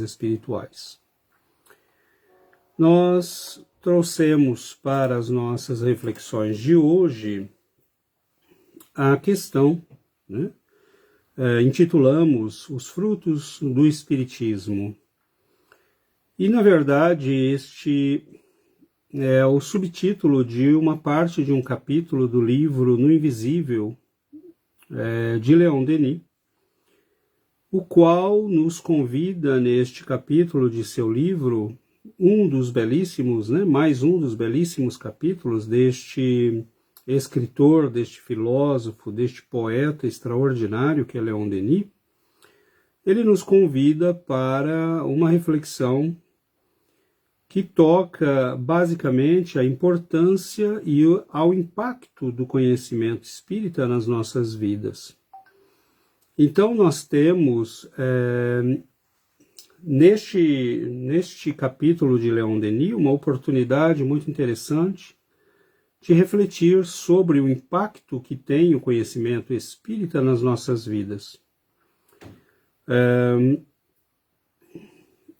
espirituais. Nós trouxemos para as nossas reflexões de hoje a questão, intitulamos Os Frutos do Espiritismo. E, na verdade, este é o subtítulo de uma parte de um capítulo do livro No Invisível, de Leon Denis, o qual nos convida neste capítulo de seu livro, mais um dos belíssimos capítulos deste escritor, deste filósofo, deste poeta extraordinário que é Leon Denis. Ele nos convida para uma reflexão que toca basicamente a importância e ao impacto do conhecimento espírita nas nossas vidas. Então nós temos neste capítulo de Leon Denis uma oportunidade muito interessante de refletir sobre o impacto que tem o conhecimento espírita nas nossas vidas.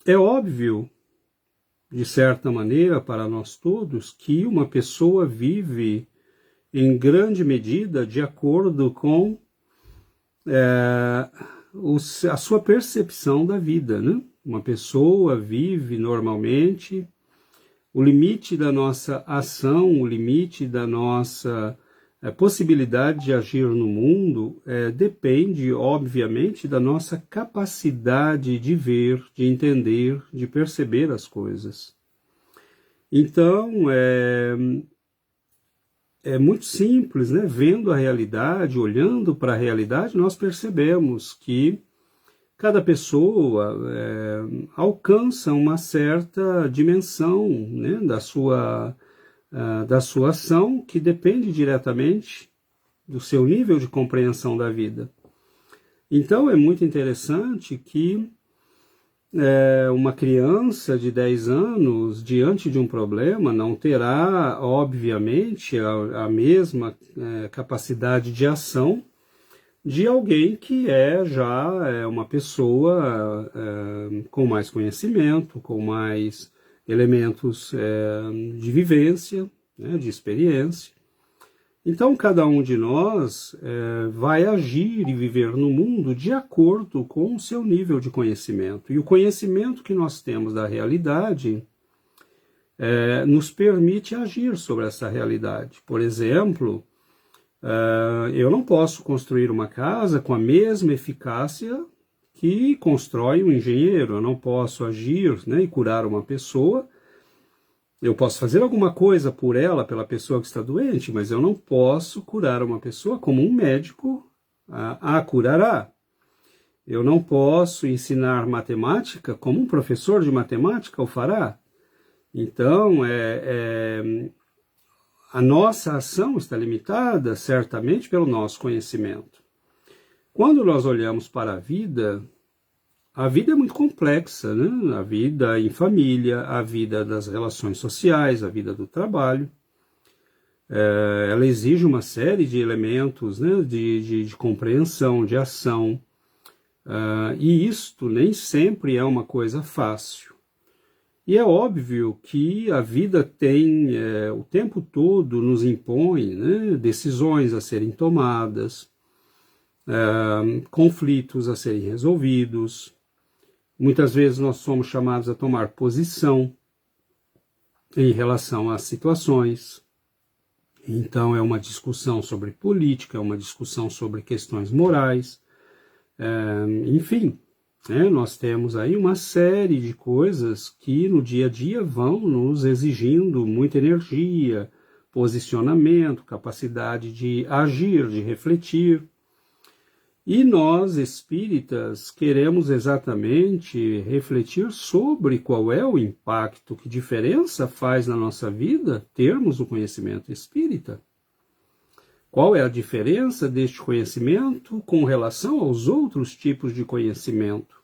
É óbvio, de certa maneira, para nós todos, que uma pessoa vive em grande medida de acordo com a sua percepção da vida, né? Uma pessoa vive normalmente, o limite da nossa ação, o limite da nossa possibilidade de agir no mundo depende, obviamente, da nossa capacidade de ver, de entender, de perceber as coisas. Então, é muito simples, né? Vendo a realidade, olhando para a realidade, nós percebemos que cada pessoa alcança uma certa dimensão, né, da sua ação, que depende diretamente do seu nível de compreensão da vida. Então é muito interessante que uma criança de 10 anos, diante de um problema, não terá, obviamente, a mesma capacidade de ação de alguém que já uma pessoa com mais conhecimento, com mais elementos de vivência, de experiência. Então, cada um de nós vai agir e viver no mundo de acordo com o seu nível de conhecimento. E o conhecimento que nós temos da realidade nos permite agir sobre essa realidade. Por exemplo, eu não posso construir uma casa com a mesma eficácia que constrói um engenheiro. Eu não posso agir, e curar uma pessoa. Eu posso fazer alguma coisa por ela, pela pessoa que está doente, mas eu não posso curar uma pessoa como um médico a curará. Eu não posso ensinar matemática como um professor de matemática o fará. Então, a nossa ação está limitada, certamente, pelo nosso conhecimento. Quando nós olhamos para a vida é muito complexa, né? A vida em família, a vida das relações sociais, a vida do trabalho. Ela exige uma série de elementos, né? de compreensão, de ação. E isto nem sempre é uma coisa fácil. E é óbvio que a vida tem, o tempo todo nos impõe, né, decisões a serem tomadas, conflitos a serem resolvidos. Muitas vezes nós somos chamados a tomar posição em relação às situações. Então é uma discussão sobre política, é uma discussão sobre questões morais, enfim. Nós temos aí uma série de coisas que no dia a dia vão nos exigindo muita energia, posicionamento, capacidade de agir, de refletir. E nós, espíritas, queremos exatamente refletir sobre qual é o impacto, que diferença faz na nossa vida termos o conhecimento espírita. Qual é a diferença deste conhecimento com relação aos outros tipos de conhecimento?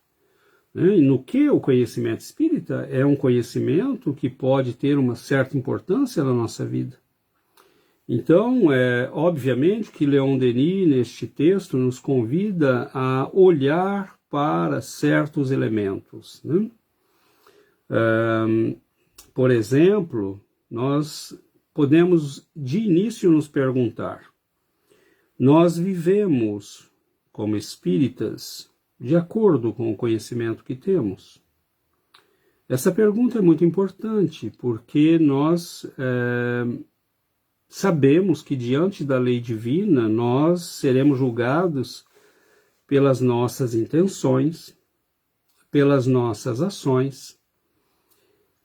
E no que o conhecimento espírita é um conhecimento que pode ter uma certa importância na nossa vida. Então, obviamente que Leon Denis, neste texto, nos convida a olhar para certos elementos, né? Por exemplo, nós podemos de início nos perguntar: nós vivemos como espíritas de acordo com o conhecimento que temos? Essa pergunta é muito importante, porque nós sabemos que diante da lei divina nós seremos julgados pelas nossas intenções, pelas nossas ações,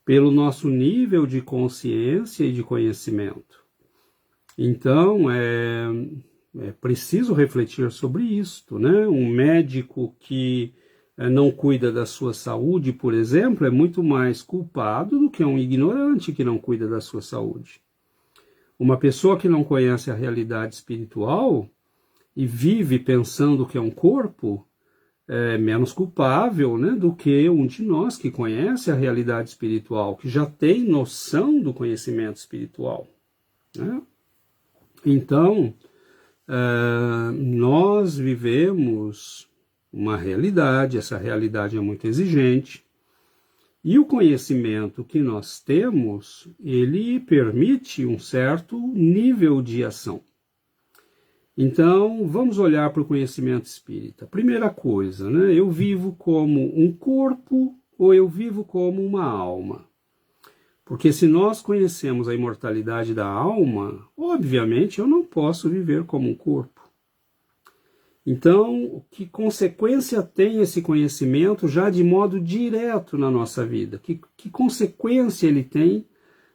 pelo nosso nível de consciência e de conhecimento. Então, é preciso refletir sobre isto, né? Um médico que não cuida da sua saúde, por exemplo, é muito mais culpado do que um ignorante que não cuida da sua saúde. Uma pessoa que não conhece a realidade espiritual e vive pensando que é um corpo, é menos culpável, né, do que um de nós que conhece a realidade espiritual, que já tem noção do conhecimento espiritual, né? Então, nós vivemos uma realidade, essa realidade é muito exigente, e o conhecimento que nós temos, ele permite um certo nível de ação. Então, vamos olhar para o conhecimento espírita. Primeira coisa, né? Eu vivo como um corpo ou eu vivo como uma alma? Porque se nós conhecemos a imortalidade da alma, obviamente eu não posso viver como um corpo. Então, que consequência tem esse conhecimento já de modo direto na nossa vida? Que consequência ele tem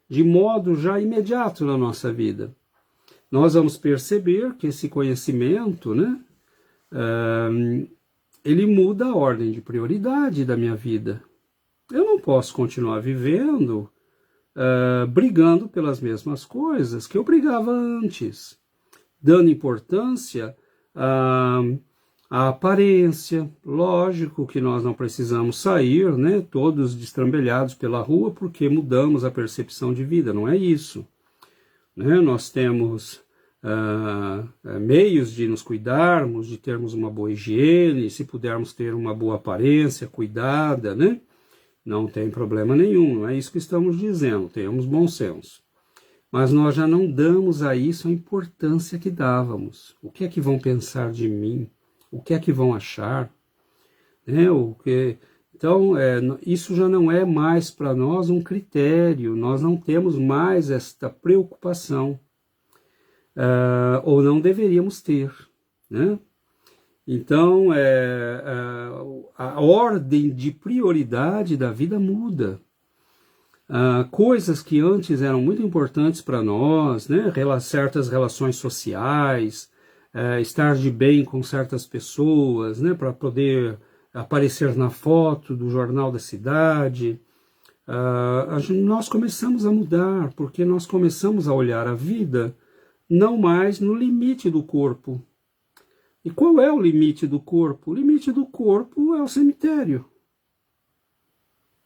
de modo já imediato na nossa vida? Nós vamos perceber que esse conhecimento, né, ele muda a ordem de prioridade da minha vida. Eu não posso continuar vivendo brigando pelas mesmas coisas que eu brigava antes, dando importância à aparência. Lógico que nós não precisamos sair, né, todos destrambelhados pela rua porque mudamos a percepção de vida, não é isso. Né? Nós temos meios de nos cuidarmos, de termos uma boa higiene, se pudermos ter uma boa aparência, cuidada, né? Não tem problema nenhum, não é isso que estamos dizendo, temos bom senso. Mas nós já não damos a isso a importância que dávamos. O que é que vão pensar de mim? O que é que vão achar? Então, isso já não é mais para nós um critério, nós não temos mais esta preocupação, ou não deveríamos ter, né? Então, a ordem de prioridade da vida muda. Coisas que antes eram muito importantes para nós, né? Certas relações sociais, estar de bem com certas pessoas, né? Para poder aparecer na foto do jornal da cidade, nós começamos a mudar, porque nós começamos a olhar a vida não mais no limite do corpo. E qual é o limite do corpo? O limite do corpo é o cemitério.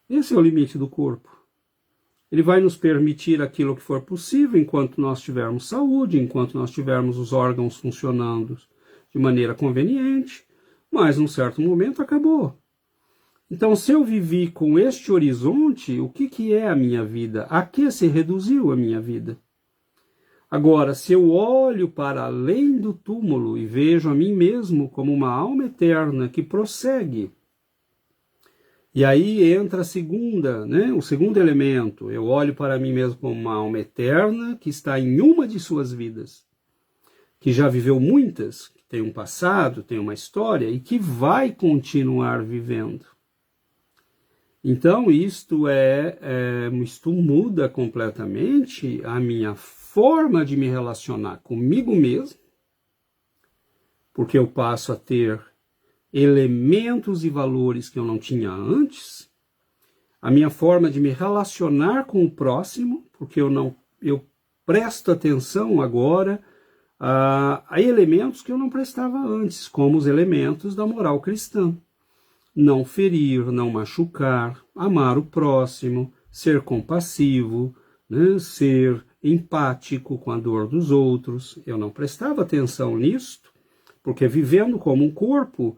Esse é o limite do corpo. Ele vai nos permitir aquilo que for possível enquanto nós tivermos saúde, enquanto nós tivermos os órgãos funcionando de maneira conveniente, mas num certo momento acabou. Então, se eu vivi com este horizonte, o que é a minha vida? A que se reduziu a minha vida? Agora, se eu olho para além do túmulo e vejo a mim mesmo como uma alma eterna que prossegue, e aí entra o segundo elemento, eu olho para mim mesmo como uma alma eterna que está em uma de suas vidas, que já viveu muitas, que tem um passado, tem uma história e que vai continuar vivendo. Então, isto muda completamente a minha forma de me relacionar comigo mesmo, porque eu passo a ter elementos e valores que eu não tinha antes, a minha forma de me relacionar com o próximo, porque eu presto atenção agora a elementos que eu não prestava antes, como os elementos da moral cristã. Não ferir, não machucar, amar o próximo, ser compassivo, né, ser empático com a dor dos outros. Eu não prestava atenção nisto, porque vivendo como um corpo,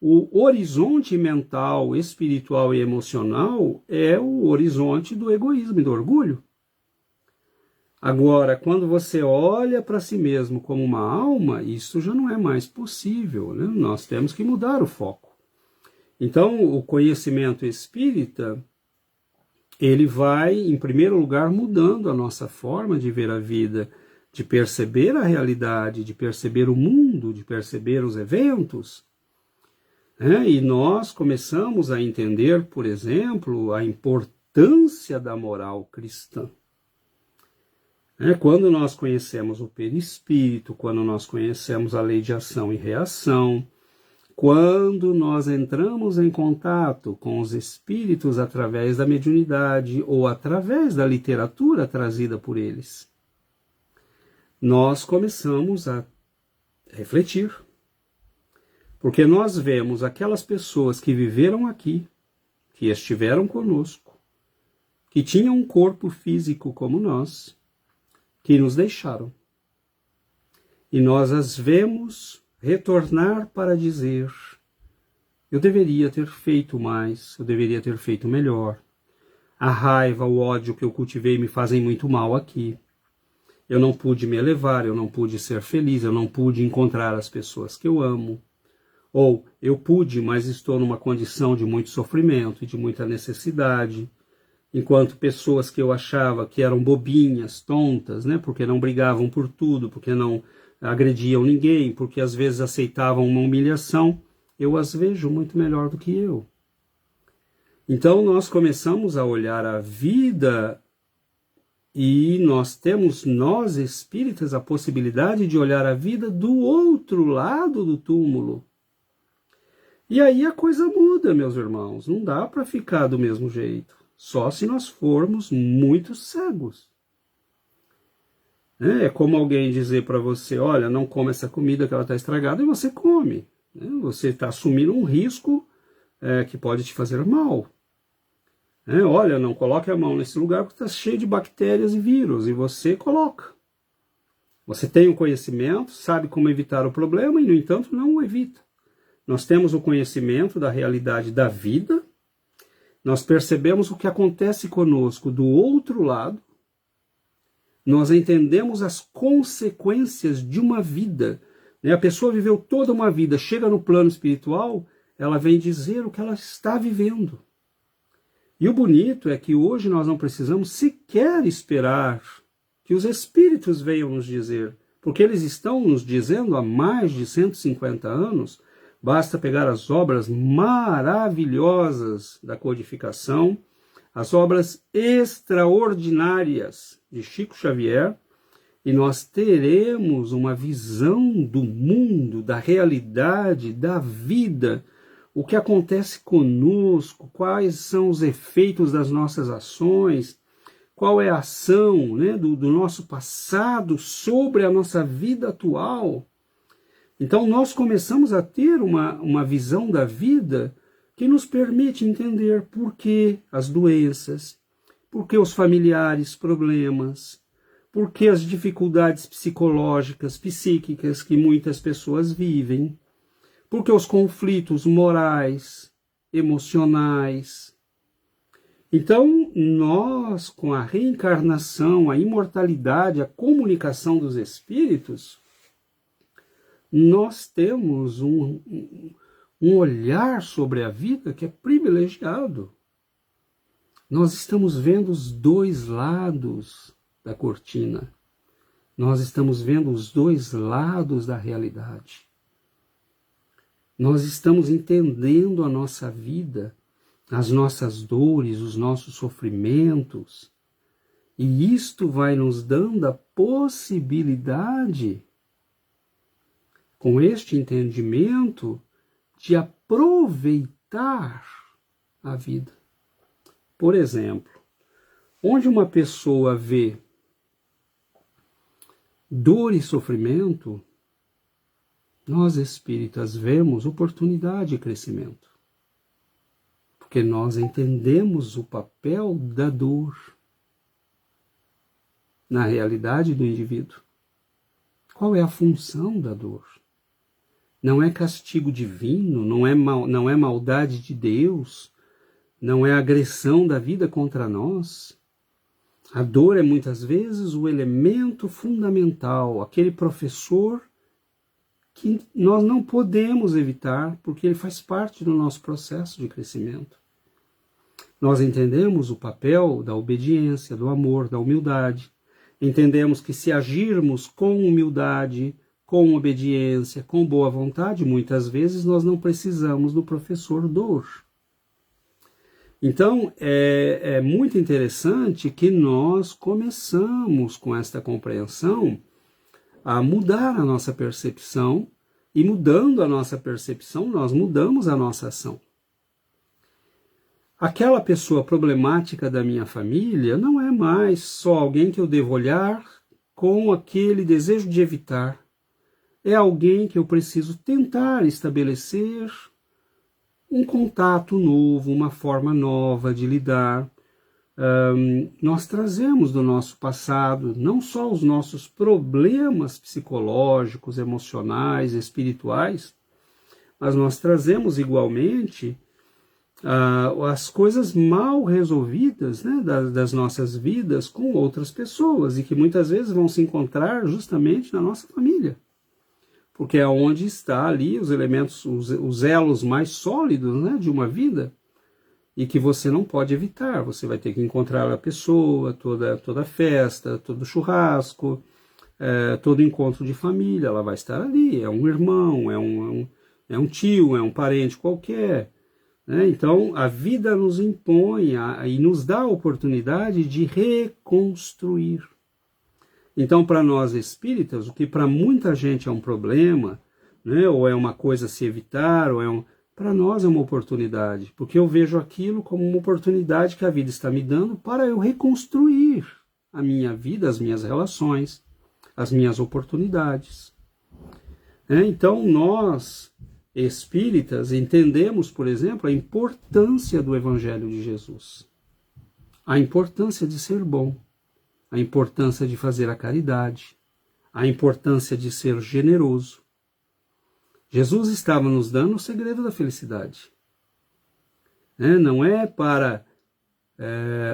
O horizonte mental, espiritual e emocional é o horizonte do egoísmo e do orgulho. Agora, quando você olha para si mesmo como uma alma, isso já não é mais possível, né? Nós temos que mudar o foco. Então, o conhecimento espírita, ele vai, em primeiro lugar, mudando a nossa forma de ver a vida, de perceber a realidade, de perceber o mundo, de perceber os eventos. E nós começamos a entender, por exemplo, a importância da moral cristã. Quando nós conhecemos o perispírito, quando nós conhecemos a lei de ação e reação, quando nós entramos em contato com os espíritos através da mediunidade ou através da literatura trazida por eles, nós começamos a refletir. Porque nós vemos aquelas pessoas que viveram aqui, que estiveram conosco, que tinham um corpo físico como nós, que nos deixaram. E nós as vemos retornar para dizer: eu deveria ter feito mais, eu deveria ter feito melhor. A raiva, o ódio que eu cultivei me fazem muito mal aqui. Eu não pude me elevar, eu não pude ser feliz, eu não pude encontrar as pessoas que eu amo. Ou eu pude, mas estou numa condição de muito sofrimento e de muita necessidade, enquanto pessoas que eu achava que eram bobinhas, tontas, porque não brigavam por tudo, porque não agrediam ninguém, porque às vezes aceitavam uma humilhação, eu as vejo muito melhor do que eu. Então nós começamos a olhar a vida e nós espíritas, a possibilidade de olhar a vida do outro lado do túmulo. E aí a coisa muda, meus irmãos, não dá para ficar do mesmo jeito, só se nós formos muito cegos. É como alguém dizer para você: olha, não come essa comida que ela está estragada, e você come. Você está assumindo um risco que pode te fazer mal. Olha, não coloque a mão nesse lugar porque está cheio de bactérias e vírus, e você coloca. Você tem o conhecimento, sabe como evitar o problema e, no entanto, não o evita. Nós temos o conhecimento da realidade da vida, nós percebemos o que acontece conosco do outro lado, nós entendemos as consequências de uma vida. A pessoa viveu toda uma vida, chega no plano espiritual, ela vem dizer o que ela está vivendo. E o bonito é que hoje nós não precisamos sequer esperar que os espíritos venham nos dizer, porque eles estão nos dizendo há mais de 150 anos. Basta pegar as obras maravilhosas da codificação, as obras extraordinárias de Chico Xavier, e nós teremos uma visão do mundo, da realidade, da vida, o que acontece conosco, quais são os efeitos das nossas ações, qual é a ação do nosso passado sobre a nossa vida atual. Então nós começamos a ter uma visão da vida que nos permite entender por que as doenças, por que os familiares problemas, por que as dificuldades psicológicas, psíquicas que muitas pessoas vivem, por que os conflitos morais, emocionais. Então nós, com a reencarnação, a imortalidade, a comunicação dos espíritos, nós temos um olhar sobre a vida que é privilegiado. Nós estamos vendo os dois lados da cortina. Nós estamos vendo os dois lados da realidade. Nós estamos entendendo a nossa vida, as nossas dores, os nossos sofrimentos. E isto vai nos dando a possibilidade, com este entendimento, de aproveitar a vida. Por exemplo, onde uma pessoa vê dor e sofrimento, nós espíritas vemos oportunidade e crescimento. Porque nós entendemos o papel da dor na realidade do indivíduo. Qual é a função da dor? não é castigo divino, não é maldade de Deus, não é agressão da vida contra nós. A dor é muitas vezes o elemento fundamental, aquele professor que nós não podemos evitar, porque ele faz parte do nosso processo de crescimento. Nós entendemos o papel da obediência, do amor, da humildade. Entendemos que se agirmos com humildade, com obediência, com boa vontade, muitas vezes nós não precisamos do professor dor. Então, é muito interessante que nós começamos com esta compreensão a mudar a nossa percepção, e mudando a nossa percepção, nós mudamos a nossa ação. Aquela pessoa problemática da minha família não é mais só alguém que eu devo olhar com aquele desejo de evitar. É alguém que eu preciso tentar estabelecer um contato novo, uma forma nova de lidar. Nós trazemos do nosso passado não só os nossos problemas psicológicos, emocionais, espirituais, mas nós trazemos igualmente as coisas mal resolvidas, né, das nossas vidas com outras pessoas, e que muitas vezes vão se encontrar justamente na nossa família. Porque é onde está ali os elementos, os elos mais sólidos, né, de uma vida, e que você não pode evitar. Você vai ter que encontrar a pessoa, toda festa, todo churrasco, todo encontro de família, ela vai estar ali. É um irmão, é um tio, é um parente qualquer. Né? Então, a vida nos impõe e nos dá a oportunidade de reconstruir. Então, para nós espíritas, o que para muita gente é um problema, né, ou é uma coisa a se evitar, para nós é uma oportunidade, porque eu vejo aquilo como uma oportunidade que a vida está me dando para eu reconstruir a minha vida, as minhas relações, as minhas oportunidades. Então, nós, espíritas, entendemos, por exemplo, a importância do Evangelho de Jesus, a importância de ser bom, a importância de fazer a caridade, a importância de ser generoso. Jesus estava nos dando o segredo da felicidade. Não é para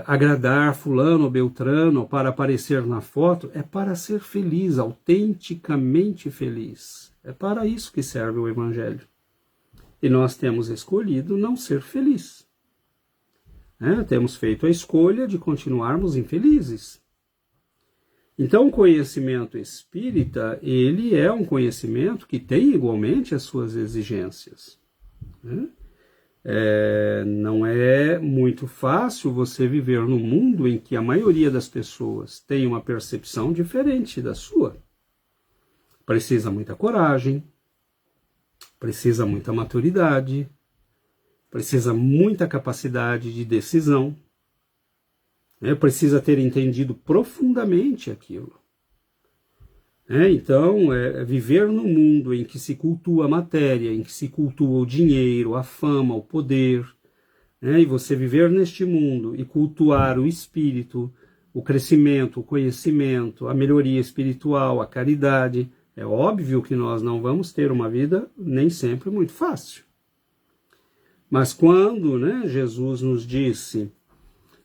agradar fulano ou beltrano, ou para aparecer na foto, é para ser feliz, autenticamente feliz. É para isso que serve o Evangelho. E nós temos escolhido não ser felizes. Temos feito a escolha de continuarmos infelizes. Então, o conhecimento espírita, ele é um conhecimento que tem igualmente as suas exigências. Não é muito fácil você viver num mundo em que a maioria das pessoas tem uma percepção diferente da sua. Precisa muita coragem, precisa muita maturidade, precisa muita capacidade de decisão. Precisa ter entendido profundamente aquilo. Então, viver num mundo em que se cultua a matéria, em que se cultua o dinheiro, a fama, o poder, e você viver neste mundo e cultuar o espírito, o crescimento, o conhecimento, a melhoria espiritual, a caridade, é óbvio que nós não vamos ter uma vida nem sempre muito fácil. Mas quando Jesus nos disse: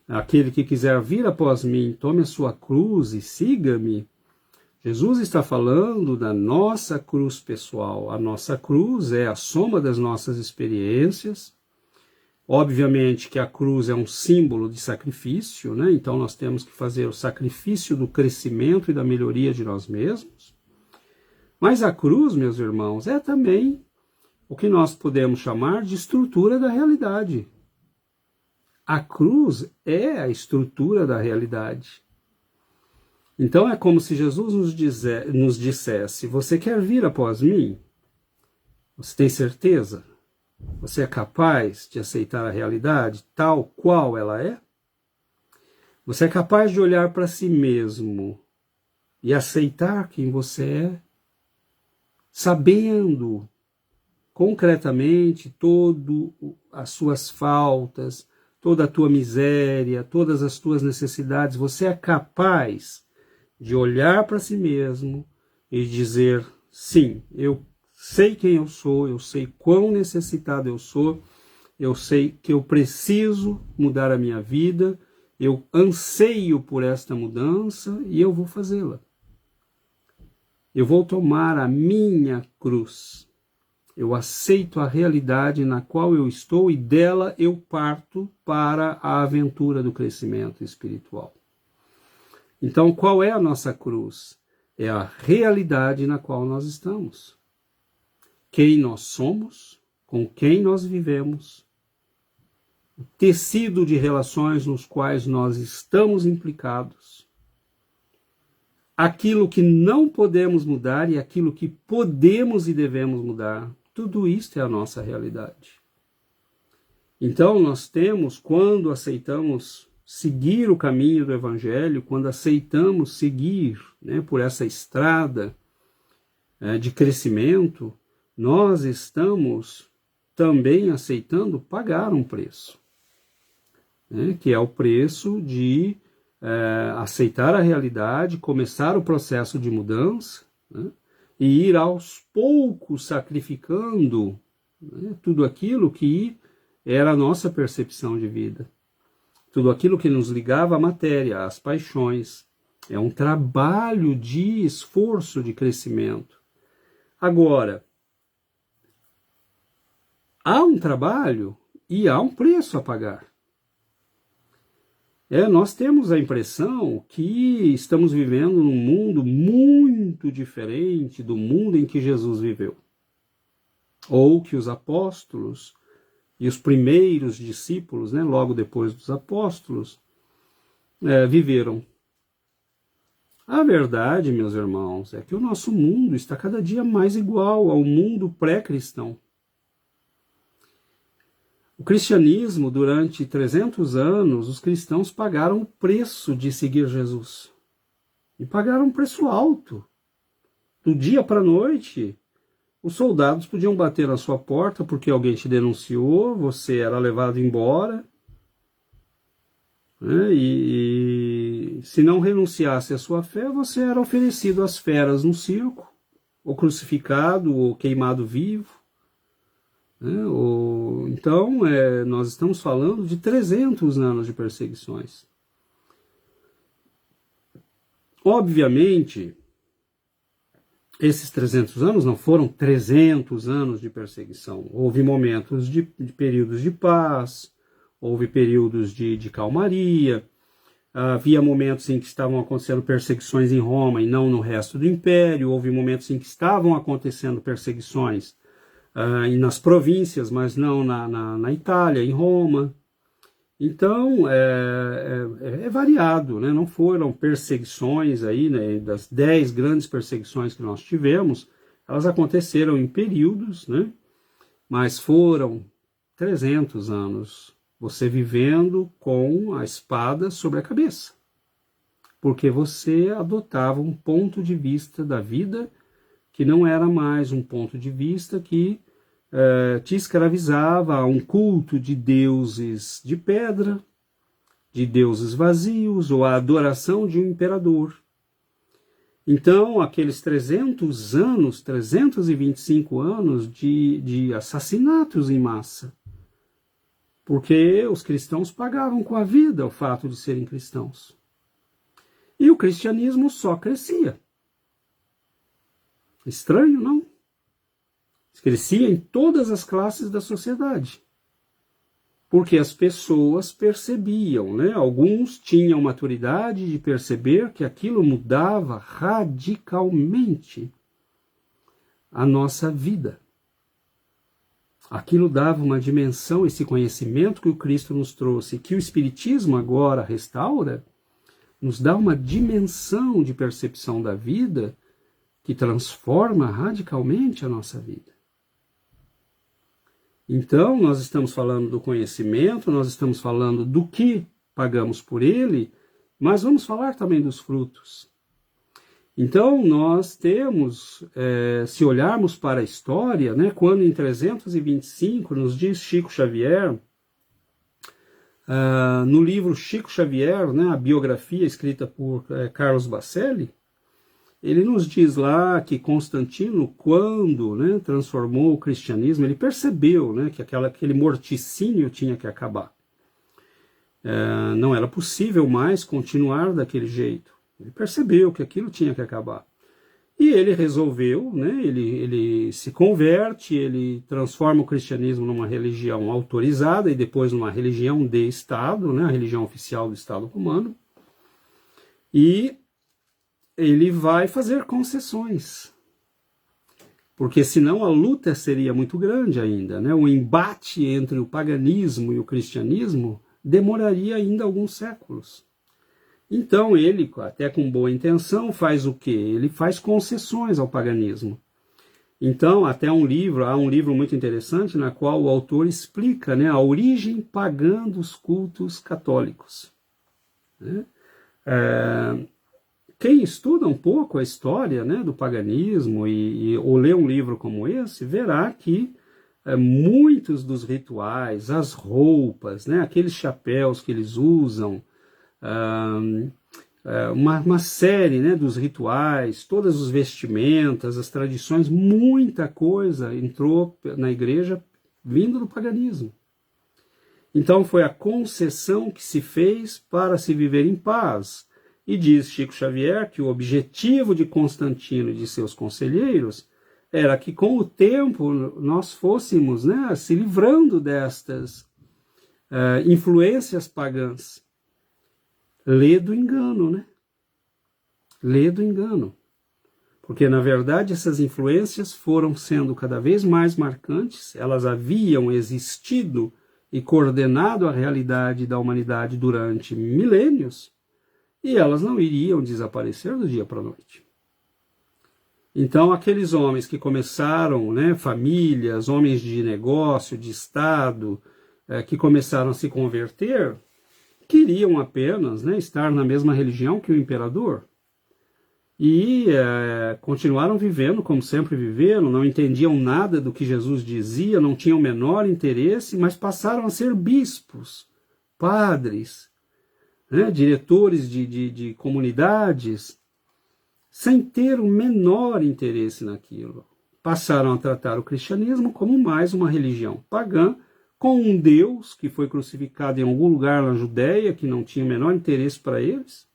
aquele que quiser vir após mim, tome a sua cruz e siga-me. Jesus está falando da nossa cruz pessoal. A nossa cruz é a soma das nossas experiências. Obviamente que a cruz é um símbolo de sacrifício, então nós temos que fazer o sacrifício do crescimento e da melhoria de nós mesmos. Mas a cruz, meus irmãos, é também o que nós podemos chamar de estrutura da realidade. A cruz é a estrutura da realidade. Então é como se Jesus nos dissesse: você quer vir após mim? Você tem certeza? Você é capaz de aceitar a realidade tal qual ela é? Você é capaz de olhar para si mesmo e aceitar quem você é, sabendo concretamente todas as suas faltas, toda a tua miséria, todas as tuas necessidades? Você é capaz de olhar para si mesmo e dizer: sim, eu sei quem eu sei quão necessitado eu sei que eu preciso mudar a minha vida, eu anseio por esta mudança e eu vou fazê-la. Eu vou tomar a minha cruz. Eu aceito a realidade na qual eu estou e dela eu parto para a aventura do crescimento espiritual. Então, qual é a nossa cruz? É a realidade na qual nós estamos. Quem nós somos, com quem nós vivemos, o tecido de relações nos quais nós estamos implicados, aquilo que não podemos mudar e aquilo que podemos e devemos mudar, tudo isto é a nossa realidade. Então nós temos, quando aceitamos seguir o caminho do Evangelho, quando aceitamos seguir, por essa estrada de crescimento, nós estamos também aceitando pagar um preço, que é o preço de aceitar a realidade, começar o processo de mudança, e ir aos poucos sacrificando tudo aquilo que era a nossa percepção de vida, tudo aquilo que nos ligava à matéria, às paixões. É um trabalho de esforço de crescimento. Agora, há um trabalho e há um preço a pagar. Nós temos a impressão que estamos vivendo num mundo muito diferente do mundo em que Jesus viveu. Ou que os apóstolos e os primeiros discípulos, logo depois dos apóstolos, viveram. A verdade, meus irmãos, é que o nosso mundo está cada dia mais igual ao mundo pré-cristão. O cristianismo, durante 300 anos, os cristãos pagaram o preço de seguir Jesus. E pagaram um preço alto. Do dia para a noite, os soldados podiam bater na sua porta porque alguém te denunciou, você era levado embora. E se não renunciasse à sua fé, você era oferecido às feras no circo, ou crucificado, ou queimado vivo. Então, nós estamos falando de 300 anos de perseguições. Obviamente, esses 300 anos não foram 300 anos de perseguição. Houve momentos de períodos de paz, houve períodos de calmaria, havia momentos em que estavam acontecendo perseguições em Roma e não no resto do império, houve momentos em que estavam acontecendo perseguições nas províncias, mas não na Itália, em Roma. Então, é variado, não foram perseguições aí, das 10 grandes perseguições que nós tivemos, elas aconteceram em períodos, mas foram 300 anos você vivendo com a espada sobre a cabeça, porque você adotava um ponto de vista da vida que não era mais um ponto de vista que te escravizava a um culto de deuses de pedra, de deuses vazios, ou a adoração de um imperador. Então, aqueles 300 anos, 325 anos de assassinatos em massa, porque os cristãos pagavam com a vida o fato de serem cristãos. E o cristianismo só crescia. Estranho, não? Crescia em todas as classes da sociedade. Porque as pessoas percebiam, Alguns tinham maturidade de perceber que aquilo mudava radicalmente a nossa vida. Aquilo dava uma dimensão, esse conhecimento que o Cristo nos trouxe, que o Espiritismo agora restaura, nos dá uma dimensão de percepção da vida que transforma radicalmente a nossa vida. Então, nós estamos falando do conhecimento, nós estamos falando do que pagamos por ele, mas vamos falar também dos frutos. Então, nós temos, se olharmos para a história, quando em 325 nos diz Chico Xavier, no livro Chico Xavier, a biografia escrita por Carlos Bacelli, ele nos diz lá que Constantino, quando, né, transformou o cristianismo, ele percebeu, né, que aquele morticínio tinha que acabar. Não era possível mais continuar daquele jeito. Ele percebeu que aquilo tinha que acabar. E ele resolveu, né, ele se converte, ele transforma o cristianismo numa religião autorizada e depois numa religião de Estado, né, a religião oficial do Estado romano. E ele vai fazer concessões, porque senão a luta seria muito grande ainda, né? O embate entre o paganismo e o cristianismo demoraria ainda alguns séculos. Então ele, até com boa intenção, faz o quê? Ele faz concessões ao paganismo. Então, até há um livro muito interessante, na qual o autor explica, né, a origem pagã dos cultos católicos. Né? Quem estuda um pouco a história, né, do paganismo ou lê um livro como esse, verá que muitos dos rituais, as roupas, né, aqueles chapéus que eles usam, uma série, né, dos rituais, todas as vestimentas, as tradições, muita coisa entrou na igreja vindo do paganismo. Então foi a concessão que se fez para se viver em paz. E diz Chico Xavier que o objetivo de Constantino e de seus conselheiros era que com o tempo nós fôssemos, né, se livrando destas influências pagãs. Lê do engano, né? Lê do engano. Porque, na verdade, essas influências foram sendo cada vez mais marcantes, elas haviam existido e coordenado a realidade da humanidade durante milênios, e elas não iriam desaparecer do dia para a noite. Então, aqueles homens que começaram, né, famílias, homens de negócio, de Estado, que começaram a se converter, queriam apenas, né, estar na mesma religião que o imperador. E continuaram vivendo como sempre viveram, não entendiam nada do que Jesus dizia, não tinham o menor interesse, mas passaram a ser bispos, padres, né, diretores de comunidades, sem ter o menor interesse naquilo. Passaram a tratar o cristianismo como mais uma religião pagã, com um Deus que foi crucificado em algum lugar na Judéia, que não tinha o menor interesse para eles.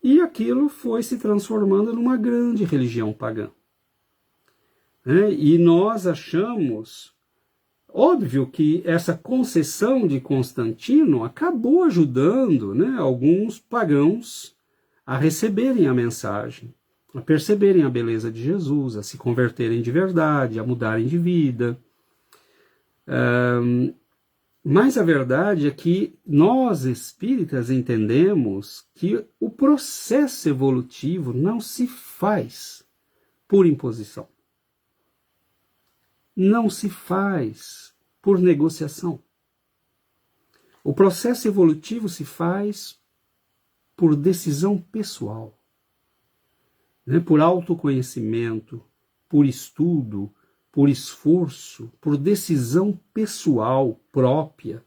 E aquilo foi se transformando numa grande religião pagã. E nós achamos, óbvio que essa concessão de Constantino acabou ajudando, né, alguns pagãos a receberem a mensagem, a perceberem a beleza de Jesus, a se converterem de verdade, a mudarem de vida. Mas a verdade é que nós espíritas entendemos que o processo evolutivo não se faz por imposição. Não se faz por negociação. O processo evolutivo se faz por decisão pessoal, né? Por autoconhecimento, por estudo, por esforço, por decisão pessoal própria.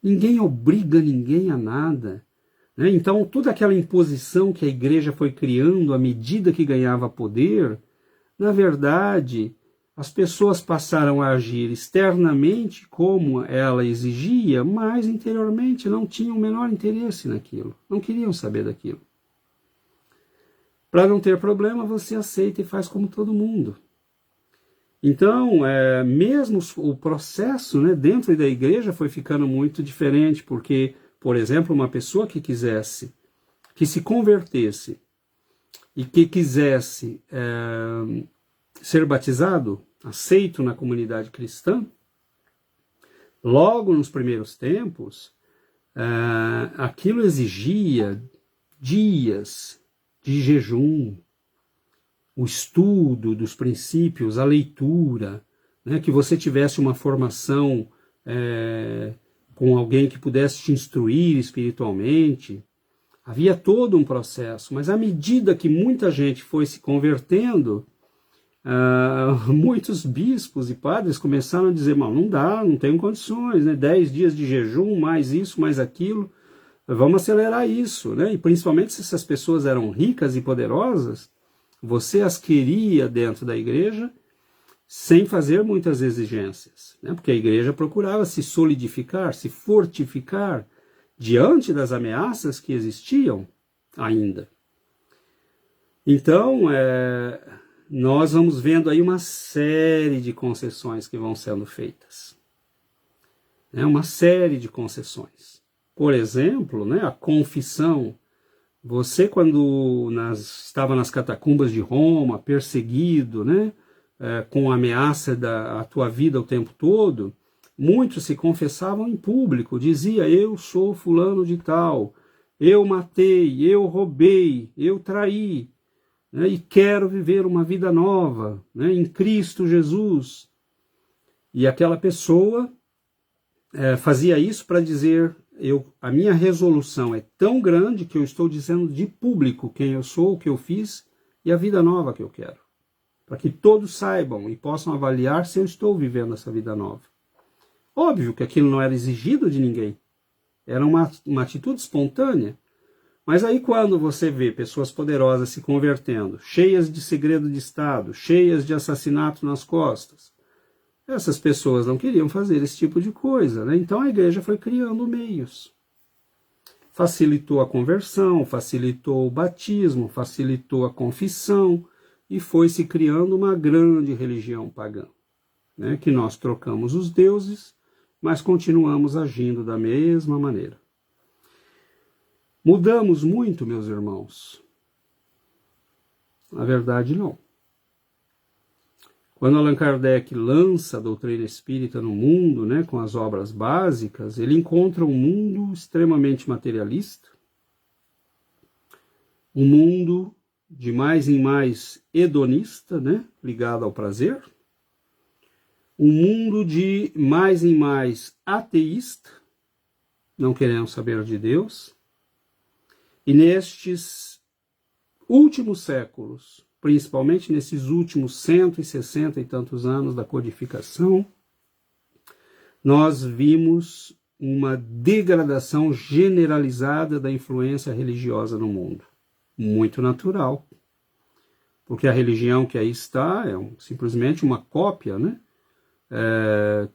Ninguém obriga ninguém a nada, né? Então, toda aquela imposição que a igreja foi criando à medida que ganhava poder, na verdade, as pessoas passaram a agir externamente como ela exigia, mas interiormente não tinham o menor interesse naquilo, não queriam saber daquilo. Para não ter problema, você aceita e faz como todo mundo. Então, mesmo o processo, né, dentro da igreja foi ficando muito diferente, porque, por exemplo, uma pessoa que quisesse, que se convertesse e que quisesse ser batizado, aceito na comunidade cristã, logo nos primeiros tempos, aquilo exigia dias de jejum, o estudo dos princípios, a leitura, né, que você tivesse uma formação com alguém que pudesse te instruir espiritualmente. Havia todo um processo, mas à medida que muita gente foi se convertendo, muitos bispos e padres começaram a dizer, não dá, não tenho condições, né? 10 dias de jejum, mais isso, mais aquilo, Vamos acelerar isso, né? E principalmente se essas pessoas eram ricas e poderosas, você as queria dentro da igreja sem fazer muitas exigências, né? Porque a igreja procurava se solidificar, se fortificar diante das ameaças que existiam ainda. Então, nós vamos vendo aí uma série de concessões que vão sendo feitas. Uma série de concessões. Por exemplo, né, a confissão. Você, quando estava nas catacumbas de Roma, perseguido, né, com a ameaça da tua vida o tempo todo, muitos se confessavam em público, dizia: eu sou fulano de tal, eu matei, eu roubei, eu traí, né, e quero viver uma vida nova, né, em Cristo Jesus. E aquela pessoa fazia isso para dizer: a minha resolução é tão grande que eu estou dizendo de público quem eu sou, o que eu fiz e a vida nova que eu quero. Para que todos saibam e possam avaliar se eu estou vivendo essa vida nova. Óbvio que aquilo não era exigido de ninguém. Era uma atitude espontânea. Mas aí quando você vê pessoas poderosas se convertendo, cheias de segredo de Estado, cheias de assassinato nas costas, essas pessoas não queriam fazer esse tipo de coisa, né? Então a igreja foi criando meios. Facilitou a conversão, facilitou o batismo, facilitou a confissão e foi se criando uma grande religião pagã, né? Que nós trocamos os deuses, mas continuamos agindo da mesma maneira. Mudamos muito, meus irmãos? Na verdade, não. Quando Allan Kardec lança a doutrina espírita no mundo, né, com as obras básicas, ele encontra um mundo extremamente materialista, um mundo de mais em mais hedonista, né, ligado ao prazer, um mundo de mais em mais ateísta, não querendo saber de Deus, e nestes últimos séculos, principalmente nesses últimos 160 e tantos anos da codificação, nós vimos uma degradação generalizada da influência religiosa no mundo. Muito natural, porque a religião que aí está é simplesmente uma cópia, né?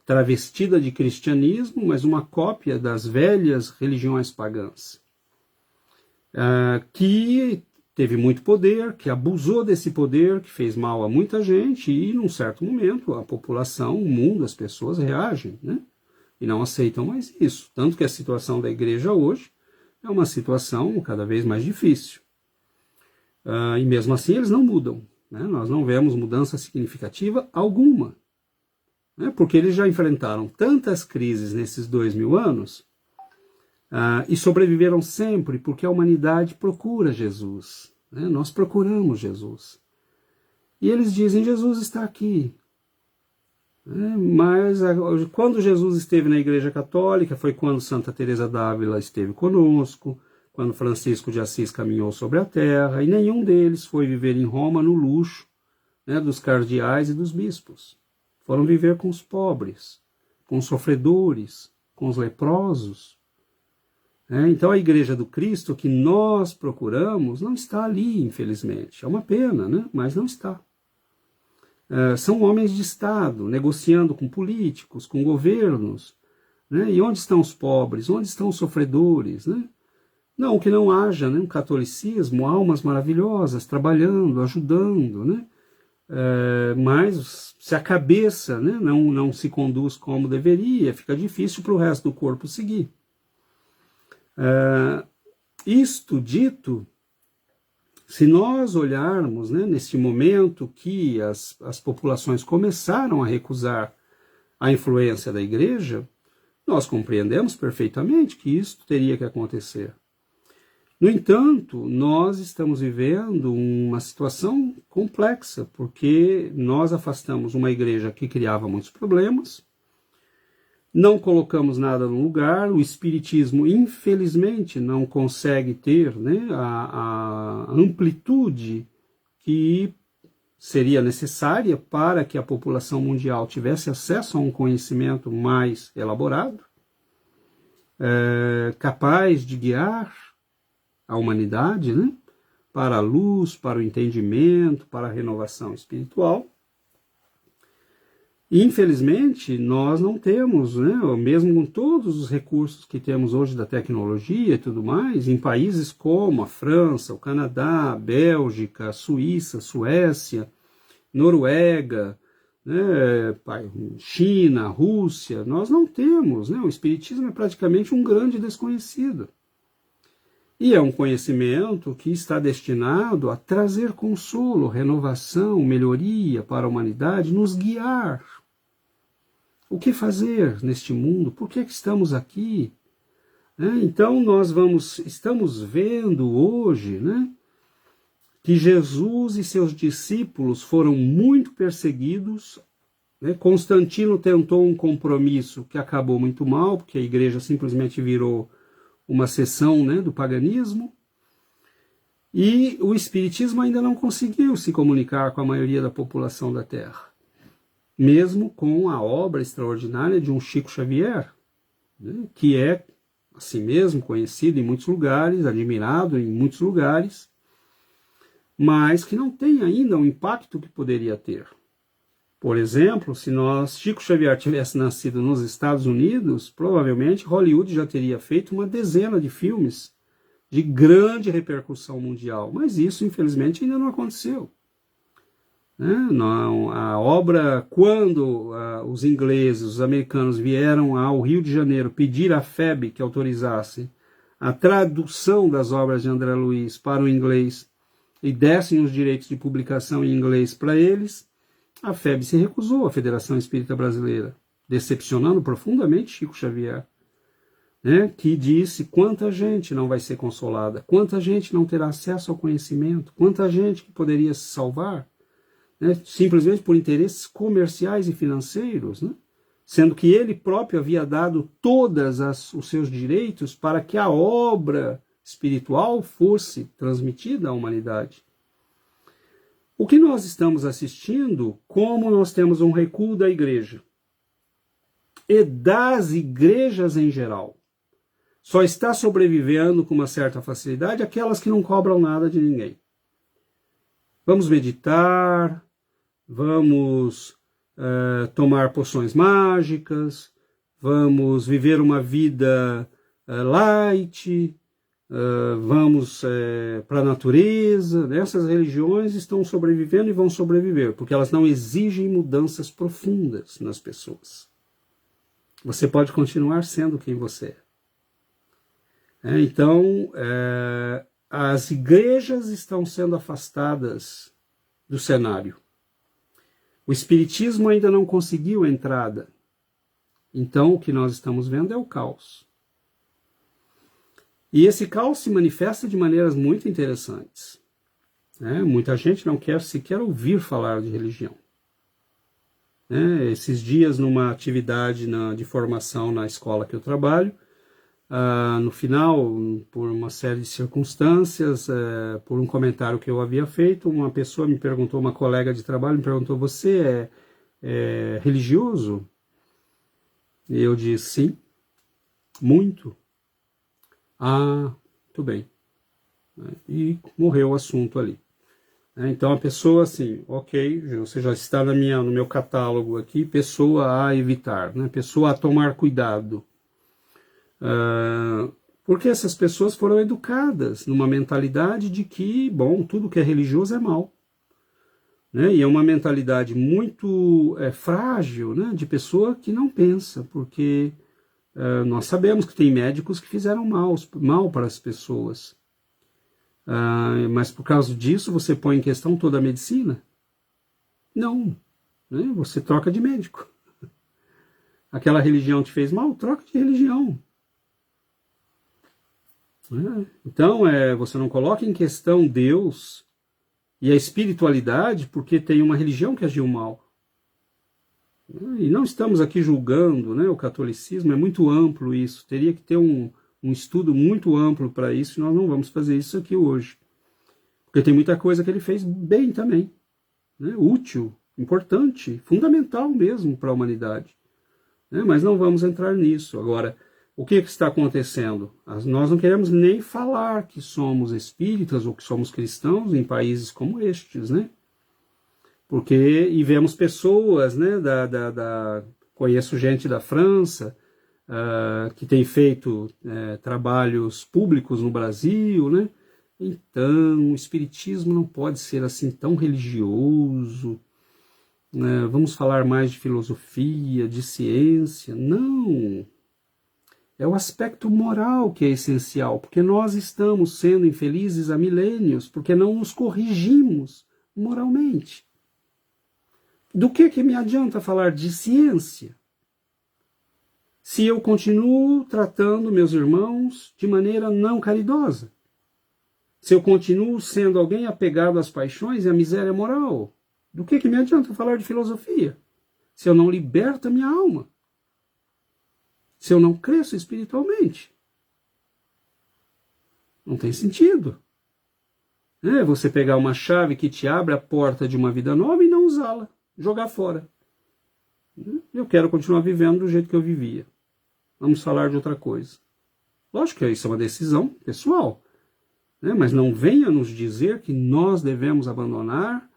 Travestida de cristianismo, mas uma cópia das velhas religiões pagãs, que teve muito poder, que abusou desse poder, que fez mal a muita gente e, num certo momento, a população, o mundo, as pessoas reagem, né? E não aceitam mais isso. Tanto que a situação da igreja hoje é uma situação cada vez mais difícil. E mesmo assim eles não mudam, né? Nós não vemos mudança significativa alguma, né? Porque eles já enfrentaram tantas crises nesses 2000 anos, e sobreviveram sempre porque a humanidade procura Jesus, né? Nós procuramos Jesus. E eles dizem: Jesus está aqui. Mas quando Jesus esteve na Igreja Católica, foi quando Santa Teresa d'Ávila esteve conosco, quando Francisco de Assis caminhou sobre a terra, e nenhum deles foi viver em Roma no luxo, né, dos cardeais e dos bispos. Foram viver com os pobres, com os sofredores, com os leprosos. Então a Igreja do Cristo que nós procuramos não está ali, infelizmente. É uma pena, né? Mas não está. São homens de Estado, negociando com políticos, com governos. Né? E onde estão os pobres? Onde estão os sofredores? Né? Não, que não haja, né, um catolicismo, almas maravilhosas, trabalhando, ajudando. Né? Mas se a cabeça, né, não se conduz como deveria, fica difícil para o resto do corpo seguir. Isto dito, se nós olharmos, né, nesse momento que as populações começaram a recusar a influência da igreja, nós compreendemos perfeitamente que isso teria que acontecer. No entanto, nós estamos vivendo uma situação complexa, porque nós afastamos uma igreja que criava muitos problemas, não colocamos nada no lugar, o espiritismo, infelizmente, não consegue ter, né, a amplitude que seria necessária para que a população mundial tivesse acesso a um conhecimento mais elaborado. capaz de guiar a humanidade, né, para a luz, para o entendimento, para a renovação espiritual. E, infelizmente, nós não temos, né, mesmo com todos os recursos que temos hoje da tecnologia e tudo mais, em países como a França, o Canadá, a Bélgica, a Suíça, a Suécia, Noruega, né, China, Rússia, nós não temos, né, o Espiritismo é praticamente um grande desconhecido. E é um conhecimento que está destinado a trazer consolo, renovação, melhoria para a humanidade, nos guiar. O que fazer neste mundo? Por que estamos aqui? Então nós estamos vendo hoje, né, que Jesus e seus discípulos foram muito perseguidos. Né? Constantino tentou um compromisso que acabou muito mal, porque a igreja simplesmente virou uma seção, né, do paganismo. E o Espiritismo ainda não conseguiu se comunicar com a maioria da população da Terra, mesmo com a obra extraordinária de um Chico Xavier, né, que é assim mesmo conhecido em muitos lugares, admirado em muitos lugares, mas que não tem ainda o impacto que poderia ter. Por exemplo, se Chico Xavier tivesse nascido nos Estados Unidos, provavelmente Hollywood já teria feito uma dezena de filmes de grande repercussão mundial, mas isso infelizmente ainda não aconteceu. Não, a obra, quando os ingleses, os americanos vieram ao Rio de Janeiro pedir à FEB que autorizasse a tradução das obras de André Luiz para o inglês e dessem os direitos de publicação em inglês para eles, a FEB se recusou, a Federação Espírita Brasileira, decepcionando profundamente Chico Xavier, né, que disse quanta gente não vai ser consolada, quanta gente não terá acesso ao conhecimento, quanta gente que poderia se salvar, né, simplesmente por interesses comerciais e financeiros, né, sendo que ele próprio havia dado todos os seus direitos para que a obra espiritual fosse transmitida à humanidade. O que nós estamos assistindo, como nós temos um recuo da igreja e das igrejas em geral, só está sobrevivendo com uma certa facilidade aquelas que não cobram nada de ninguém. Vamos meditar, vamos tomar poções mágicas, vamos viver uma vida light, vamos para a natureza. Essas religiões estão sobrevivendo e vão sobreviver, porque elas não exigem mudanças profundas nas pessoas. Você pode continuar sendo quem você é. Então, as igrejas estão sendo afastadas do cenário. O Espiritismo ainda não conseguiu entrada. Então, o que nós estamos vendo é o caos. E esse caos se manifesta de maneiras muito interessantes. Muita gente não quer sequer ouvir falar de religião. Esses dias, numa atividade de formação na escola que eu trabalho, no final, por uma série de circunstâncias, por um comentário que eu havia feito, uma pessoa me perguntou, uma colega de trabalho me perguntou, você é religioso? E eu disse, sim, muito. Ah, muito bem. E morreu o assunto ali. Então a pessoa assim, ok, você já está no meu catálogo aqui, pessoa a evitar, né? Pessoa a tomar cuidado. Porque essas pessoas foram educadas numa mentalidade de que, bom, tudo que é religioso é mal. Né? E é uma mentalidade muito frágil, né? De pessoa que não pensa, porque nós sabemos que tem médicos que fizeram mal para as pessoas. Mas por causa disso você põe em questão toda a medicina? Não. Né? Você troca de médico. Aquela religião te fez mal? Troca de religião. Então, você não coloca em questão Deus e a espiritualidade porque tem uma religião que agiu mal. E não estamos aqui julgando, né, o catolicismo, é muito amplo isso, teria que ter um estudo muito amplo para isso, e nós não vamos fazer isso aqui hoje. Porque tem muita coisa que ele fez bem também, né, útil, importante, fundamental mesmo para a humanidade. Mas não vamos entrar nisso. Agora, O que está acontecendo? Nós não queremos nem falar que somos espíritas ou que somos cristãos em países como estes, né? Porque, e vemos pessoas, né, conheço gente da França, que tem feito trabalhos públicos no Brasil, né? Então, o espiritismo não pode ser assim tão religioso, né? Vamos falar mais de filosofia, de ciência. Não! É o aspecto moral que é essencial, porque nós estamos sendo infelizes há milênios, porque não nos corrigimos moralmente. Do que me adianta falar de ciência se eu continuo tratando meus irmãos de maneira não caridosa? Se eu continuo sendo alguém apegado às paixões e à miséria moral? Do que me adianta falar de filosofia se eu não liberto a minha alma? Se eu não cresço espiritualmente? Não tem sentido. É você pegar uma chave que te abre a porta de uma vida nova e não usá-la, jogar fora. Eu quero continuar vivendo do jeito que eu vivia. Vamos falar de outra coisa. Lógico que isso é uma decisão pessoal, né? Mas não venha nos dizer que nós devemos abandonar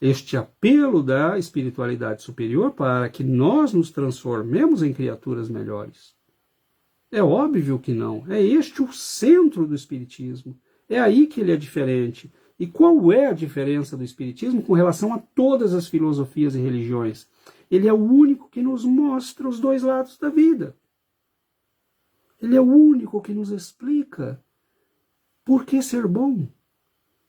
este apelo da espiritualidade superior para que nós nos transformemos em criaturas melhores. É óbvio que não. É este o centro do espiritismo. É aí que ele é diferente. E qual é a diferença do espiritismo com relação a todas as filosofias e religiões? Ele é o único que nos mostra os dois lados da vida. Ele é o único que nos explica por que ser bom,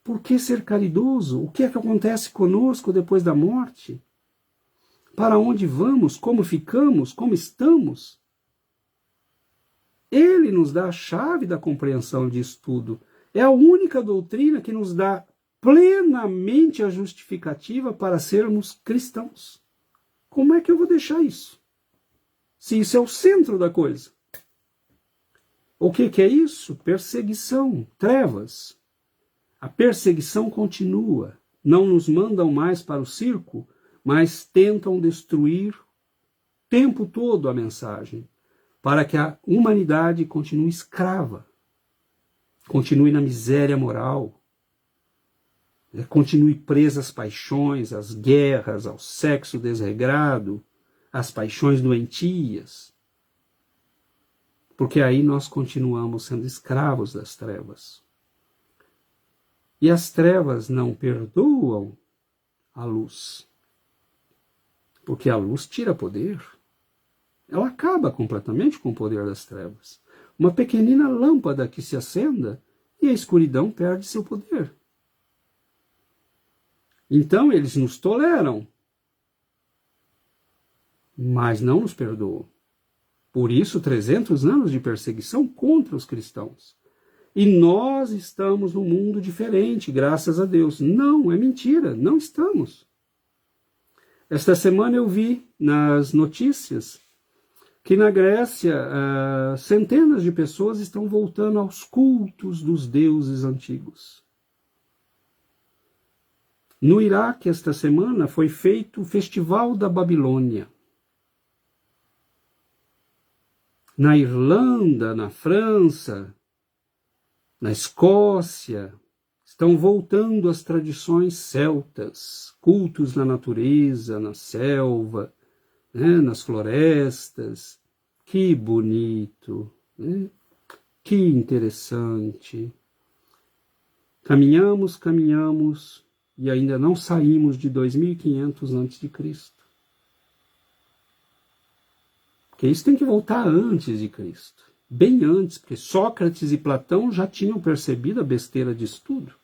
por que ser caridoso, o que é que acontece conosco depois da morte, para onde vamos, como ficamos, como estamos. Ele nos dá a chave da compreensão disso tudo. É a única doutrina que nos dá plenamente a justificativa para sermos cristãos. Como é que eu vou deixar isso? Se isso é o centro da coisa. O que é isso? Perseguição, trevas. A perseguição continua. Não nos mandam mais para o circo, mas tentam destruir o tempo todo a mensagem, para que a humanidade continue escrava, continue na miséria moral, continue presa às paixões, às guerras, ao sexo desregrado, às paixões doentias. Porque aí nós continuamos sendo escravos das trevas. E as trevas não perdoam a luz. Porque a luz tira poder. Ela acaba completamente com o poder das trevas. Uma pequenina lâmpada que se acenda e a escuridão perde seu poder. Então eles nos toleram, mas não nos perdoam. Por isso, 300 anos de perseguição contra os cristãos. E nós estamos num mundo diferente, graças a Deus. Não, é mentira, não estamos. Esta semana eu vi nas notícias que na Grécia centenas de pessoas estão voltando aos cultos dos deuses antigos. No Iraque, esta semana, foi feito o Festival da Babilônia. Na Irlanda, na França, na Escócia, estão voltando as tradições celtas, cultos na natureza, na selva, né, nas florestas. Que bonito, né? Que interessante. Caminhamos e ainda não saímos de 2500 a.C. Porque isso tem que voltar antes de Cristo. Bem antes, porque Sócrates e Platão já tinham percebido a besteira disso tudo.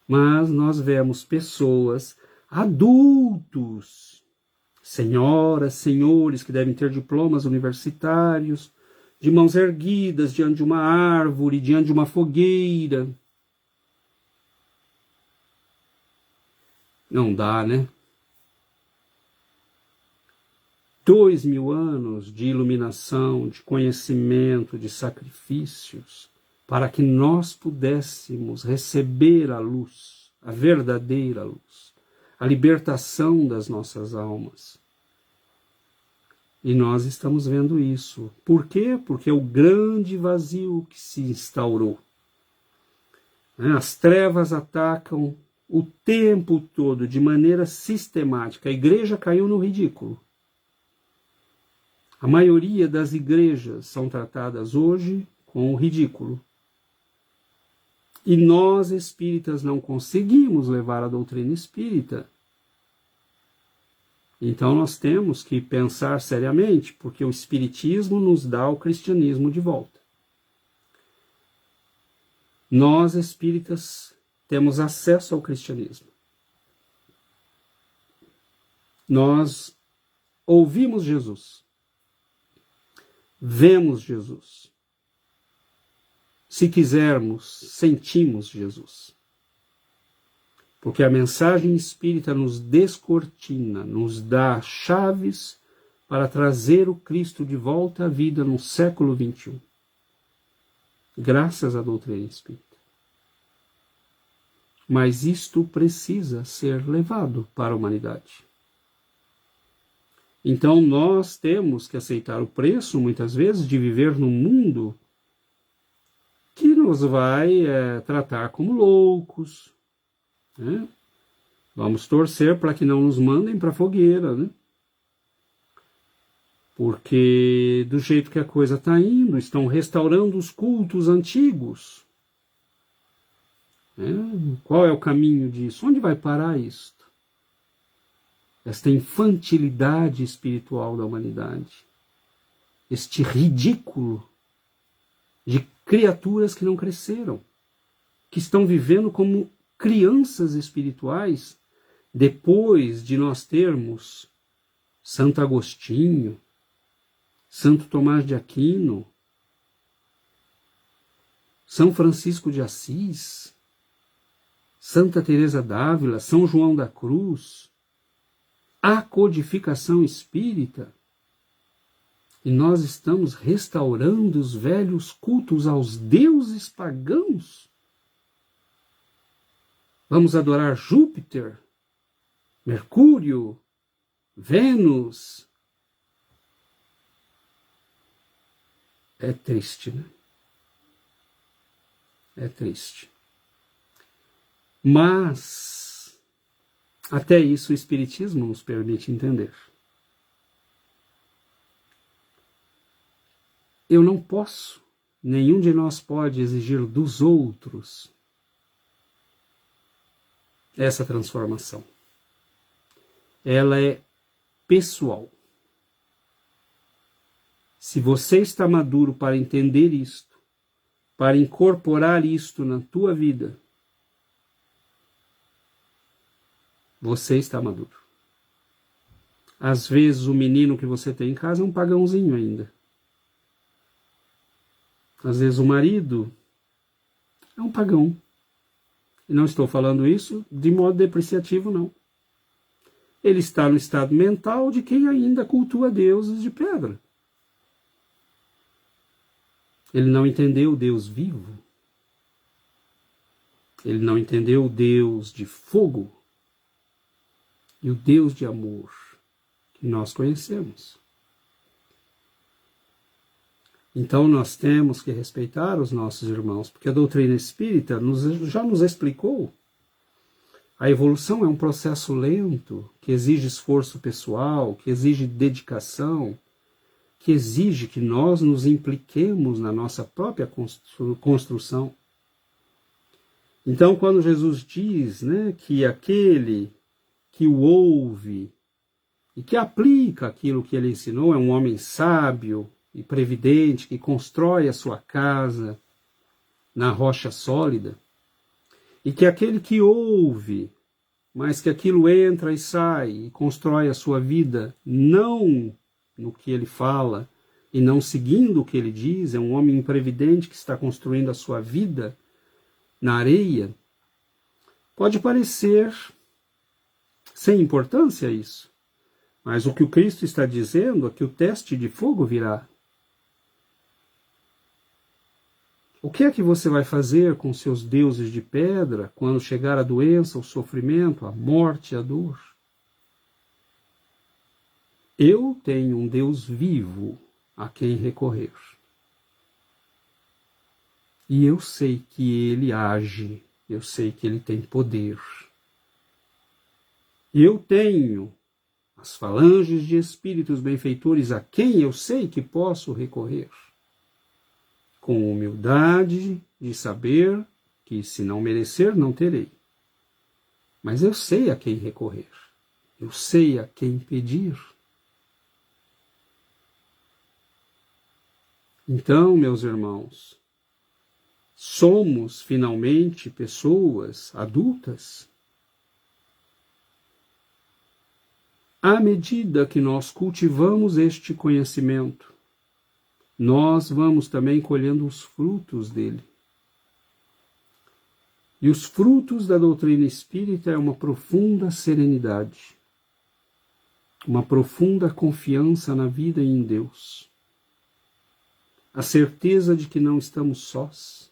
Mas nós vemos pessoas, adultos, senhoras, senhores que devem ter diplomas universitários, de mãos erguidas diante de uma árvore, diante de uma fogueira. Não dá, né? 2000 anos de iluminação, de conhecimento, de sacrifícios, para que nós pudéssemos receber a luz, a verdadeira luz, a libertação das nossas almas. E nós estamos vendo isso. Por quê? Porque é o grande vazio que se instaurou. As trevas atacam o tempo todo, de maneira sistemática. A igreja caiu no ridículo. A maioria das igrejas são tratadas hoje com o ridículo. E nós, espíritas, não conseguimos levar a doutrina espírita. Então nós temos que pensar seriamente, porque o espiritismo nos dá o cristianismo de volta. Nós, espíritas, temos acesso ao cristianismo. Nós ouvimos Jesus. Vemos Jesus. Se quisermos, sentimos Jesus. Porque a mensagem espírita nos descortina, nos dá chaves para trazer o Cristo de volta à vida no século XXI. Graças à doutrina espírita. Mas isto precisa ser levado para a humanidade. Então nós temos que aceitar o preço, muitas vezes, de viver num mundo que nos vai tratar como loucos, né? Vamos torcer para que não nos mandem para a fogueira, né? Porque do jeito que a coisa está indo, estão restaurando os cultos antigos. Qual é o caminho disso? Onde vai parar isto? Esta infantilidade espiritual da humanidade. Este ridículo de criaturas que não cresceram, que estão vivendo como crianças espirituais, depois de nós termos Santo Agostinho, Santo Tomás de Aquino, São Francisco de Assis, Santa Teresa d'Ávila, São João da Cruz, a codificação espírita, e nós estamos restaurando os velhos cultos aos deuses pagãos. Vamos adorar Júpiter, Mercúrio, Vênus. É triste, né? É triste. Mas até isso o Espiritismo nos permite entender. Eu não posso, nenhum de nós pode exigir dos outros essa transformação. Ela é pessoal. Se você está maduro para entender isto, para incorporar isto na tua vida, você está maduro. Às vezes o menino que você tem em casa é um pagãozinho ainda. Às vezes o marido é um pagão. E não estou falando isso de modo depreciativo, não. Ele está no estado mental de quem ainda cultua deuses de pedra. Ele não entendeu o Deus vivo. Ele não entendeu o Deus de fogo e o Deus de amor que nós conhecemos. Então nós temos que respeitar os nossos irmãos, porque a doutrina espírita já nos explicou. A evolução é um processo lento, que exige esforço pessoal, que exige dedicação, que exige que nós nos impliquemos na nossa própria construção. Então, quando Jesus diz, né, que aquele que o ouve e que aplica aquilo que ele ensinou é um homem sábio e previdente, que constrói a sua casa na rocha sólida, e que aquele que ouve, mas que aquilo entra e sai e constrói a sua vida não no que ele fala e não seguindo o que ele diz, é um homem imprevidente que está construindo a sua vida na areia. Pode parecer sem importância isso, mas o que o Cristo está dizendo é que o teste de fogo virá. O que é que você vai fazer com seus deuses de pedra quando chegar a doença, o sofrimento, a morte, a dor? Eu tenho um Deus vivo a quem recorrer. E eu sei que Ele age, eu sei que Ele tem poder. Eu tenho as falanges de espíritos benfeitores a quem eu sei que posso recorrer. Com humildade de saber que, se não merecer, não terei. Mas eu sei a quem recorrer. Eu sei a quem pedir. Então, meus irmãos, somos finalmente pessoas adultas? À medida que nós cultivamos este conhecimento, nós vamos também colhendo os frutos dele. E os frutos da doutrina espírita é uma profunda serenidade, uma profunda confiança na vida e em Deus, a certeza de que não estamos sós,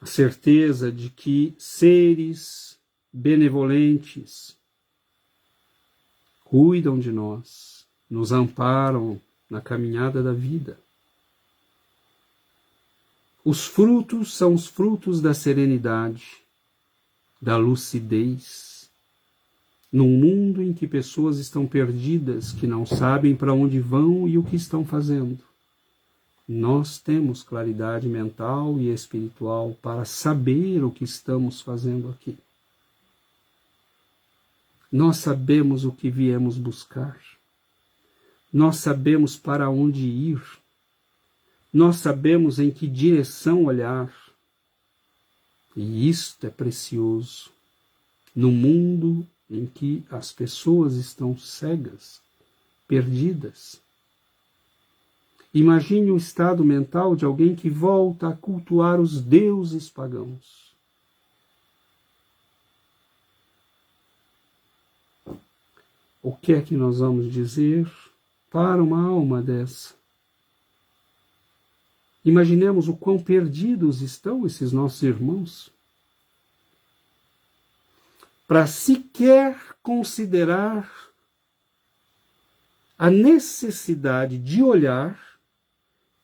a certeza de que seres benevolentes cuidam de nós, nos amparam na caminhada da vida. Os frutos são os frutos da serenidade, da lucidez, num mundo em que pessoas estão perdidas, que não sabem para onde vão e o que estão fazendo. Nós temos claridade mental e espiritual para saber o que estamos fazendo aqui. Nós sabemos o que viemos buscar. Nós sabemos para onde ir. Nós sabemos em que direção olhar. E isto é precioso. No mundo em que as pessoas estão cegas, perdidas. Imagine o estado mental de alguém que volta a cultuar os deuses pagãos. O que é que nós vamos dizer para uma alma dessa? Imaginemos o quão perdidos estão esses nossos irmãos, para sequer considerar a necessidade de olhar,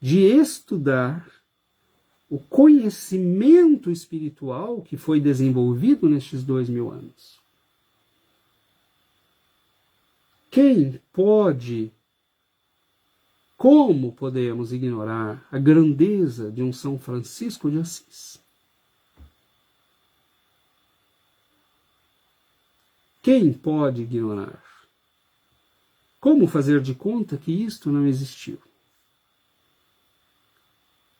de estudar o conhecimento espiritual que foi desenvolvido nestes 2000 anos. Quem pode, como podemos ignorar a grandeza de um São Francisco de Assis? Quem pode ignorar? Como fazer de conta que isto não existiu?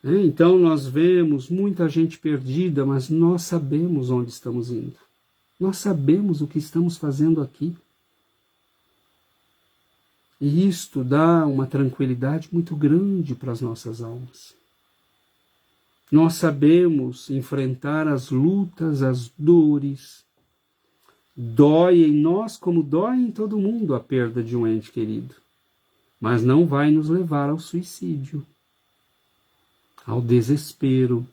Então nós vemos muita gente perdida, mas nós sabemos onde estamos indo. Nós sabemos o que estamos fazendo aqui. E isto dá uma tranquilidade muito grande para as nossas almas. Nós sabemos enfrentar as lutas, as dores. Dói em nós como dói em todo mundo a perda de um ente querido. Mas não vai nos levar ao suicídio, ao desespero,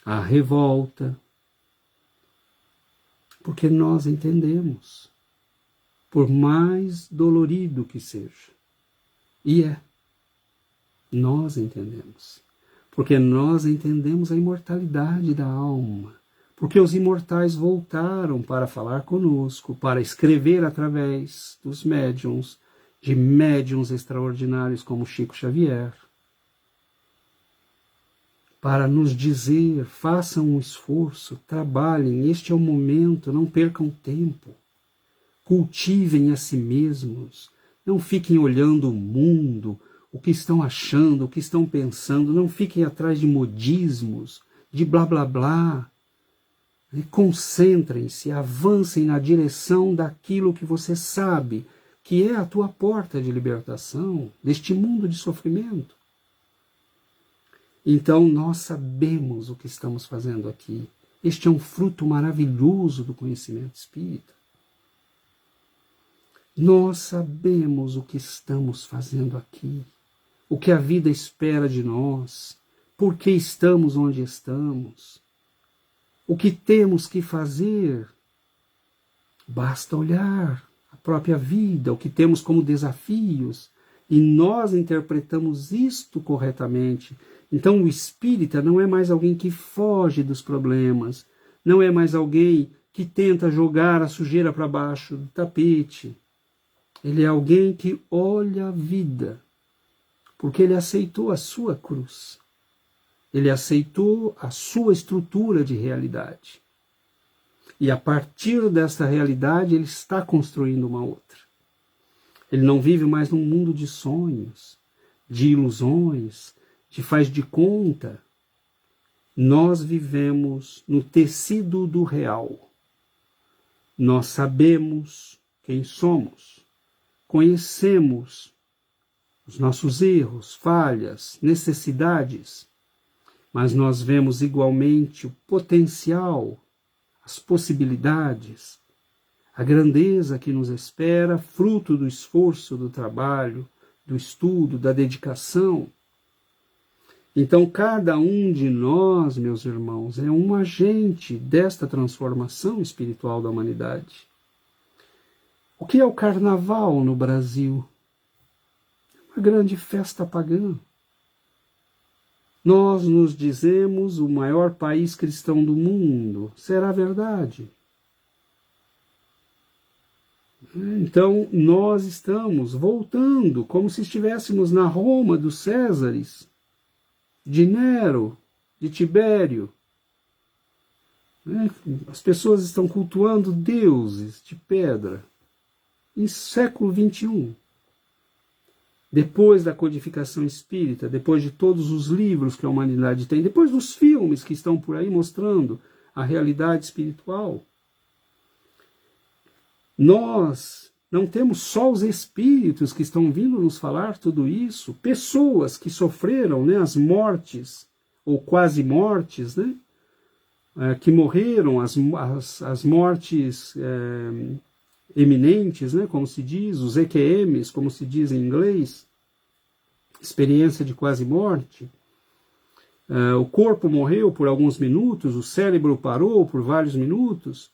à revolta. Porque nós entendemos, por mais dolorido que seja. E nós entendemos. Porque nós entendemos a imortalidade da alma. Porque os imortais voltaram para falar conosco, para escrever através dos médiuns, de médiuns extraordinários como Chico Xavier, para nos dizer, façam um esforço, trabalhem, este é o momento, não percam tempo. Cultivem a si mesmos, não fiquem olhando o mundo, o que estão achando, o que estão pensando, não fiquem atrás de modismos, de blá blá blá. Concentrem-se, avancem na direção daquilo que você sabe, que é a tua porta de libertação, deste mundo de sofrimento. Então nós sabemos o que estamos fazendo aqui. Este é um fruto maravilhoso do conhecimento espírita. Nós sabemos o que estamos fazendo aqui, o que a vida espera de nós, por que estamos onde estamos, o que temos que fazer Basta olhar a própria vida, o que temos como desafios, e nós interpretamos isto corretamente. Então o espírita não é mais alguém que foge dos problemas, não é mais alguém que tenta jogar a sujeira para baixo do tapete. Ele é alguém que olha a vida, porque ele aceitou a sua cruz. Ele aceitou a sua estrutura de realidade. E a partir dessa realidade ele está construindo uma outra. Ele não vive mais num mundo de sonhos, de ilusões, de faz de conta. Nós vivemos no tecido do real. Nós sabemos quem somos, conhecemos os nossos erros, falhas, necessidades, mas nós vemos igualmente o potencial, as possibilidades, a grandeza que nos espera, fruto do esforço, do trabalho, do estudo, da dedicação. Então, cada um de nós, meus irmãos, é um agente desta transformação espiritual da humanidade. O que é o carnaval no Brasil? Uma grande festa pagã. Nós nos dizemos o maior país cristão do mundo. Será verdade? Então, nós estamos voltando como se estivéssemos na Roma dos Césares, de Nero, de Tibério. As pessoas estão cultuando deuses de pedra em século XXI. Depois da codificação espírita, depois de todos os livros que a humanidade tem, depois dos filmes que estão por aí mostrando a realidade espiritual, nós não temos só os espíritos que estão vindo nos falar tudo isso, pessoas que sofreram, né, as mortes, ou quase mortes, né, que morreram, as mortes eminentes, né, como se diz, os EQMs, como se diz em inglês, experiência de quase morte. O corpo morreu por alguns minutos, o cérebro parou por vários minutos.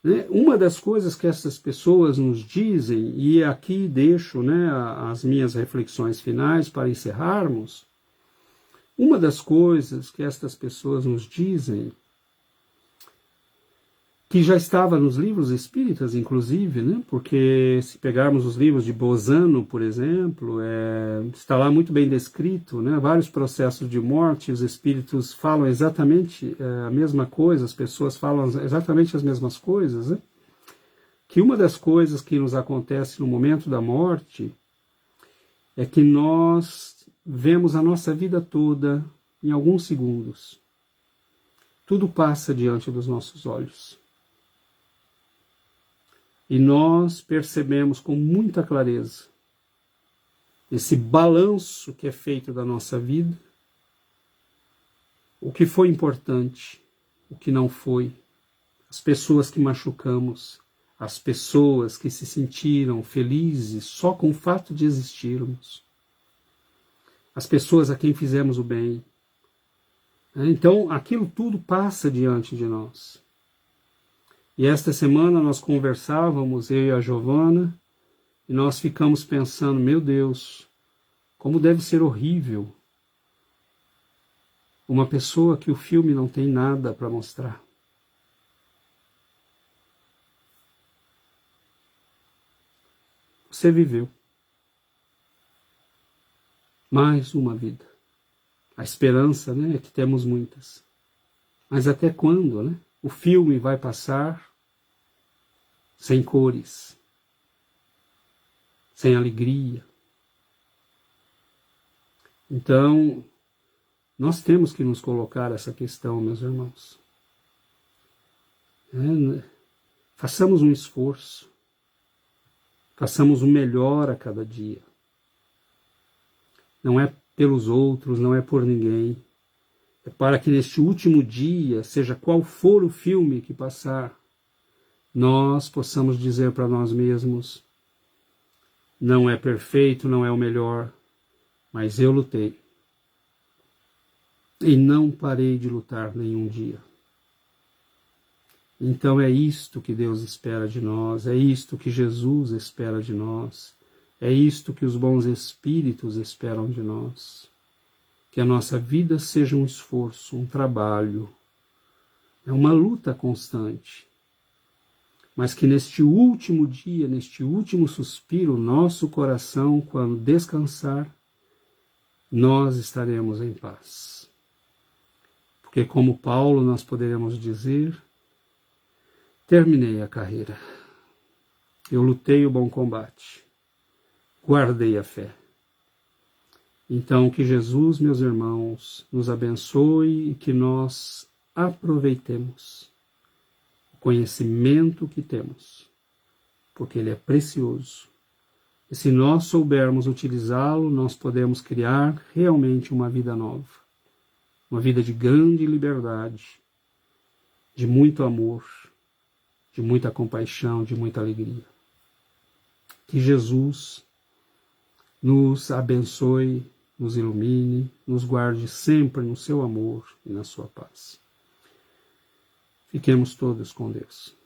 Né? Uma das coisas que essas pessoas nos dizem, e aqui deixo, né, as minhas reflexões finais para encerrarmos, uma das coisas que estas pessoas nos dizem, que já estava nos livros espíritas, inclusive, né? Porque se pegarmos os livros de Bozano, por exemplo, está lá muito bem descrito, né? Vários processos de morte, os espíritos falam exatamente a mesma coisa, as pessoas falam exatamente as mesmas coisas, né? Que uma das coisas que nos acontece no momento da morte é que nós vemos a nossa vida toda em alguns segundos. Tudo passa diante dos nossos olhos. E nós percebemos com muita clareza esse balanço que é feito da nossa vida, o que foi importante, o que não foi, as pessoas que machucamos, as pessoas que se sentiram felizes só com o fato de existirmos, as pessoas a quem fizemos o bem. Então, aquilo tudo passa diante de nós. E esta semana nós conversávamos, eu e a Giovana, e nós ficamos pensando, meu Deus, como deve ser horrível uma pessoa que o filme não tem nada para mostrar. Você viveu mais uma vida. A esperança, né, é que temos muitas. Mas até quando, né? O filme vai passar sem cores, sem alegria. Então, nós temos que nos colocar essa questão, meus irmãos. Façamos um esforço, façamos o melhor a cada dia. Não é pelos outros, não é por ninguém. É para que neste último dia, seja qual for o filme que passar, nós possamos dizer para nós mesmos, não é perfeito, não é o melhor, mas eu lutei. E não parei de lutar nenhum dia. Então é isto que Deus espera de nós, é isto que Jesus espera de nós, é isto que os bons espíritos esperam de nós. Que a nossa vida seja um esforço, um trabalho, é uma luta constante. Mas que neste último dia, neste último suspiro, nosso coração, quando descansar, nós estaremos em paz. Porque como Paulo nós poderemos dizer, terminei a carreira, eu lutei o bom combate, guardei a fé. Então que Jesus, meus irmãos, nos abençoe e que nós aproveitemos o conhecimento que temos, porque ele é precioso. E se nós soubermos utilizá-lo, nós podemos criar realmente uma vida nova, uma vida de grande liberdade, de muito amor, de muita compaixão, de muita alegria. Que Jesus nos abençoe, nos ilumine, nos guarde sempre no seu amor e na sua paz. Fiquemos todos com Deus.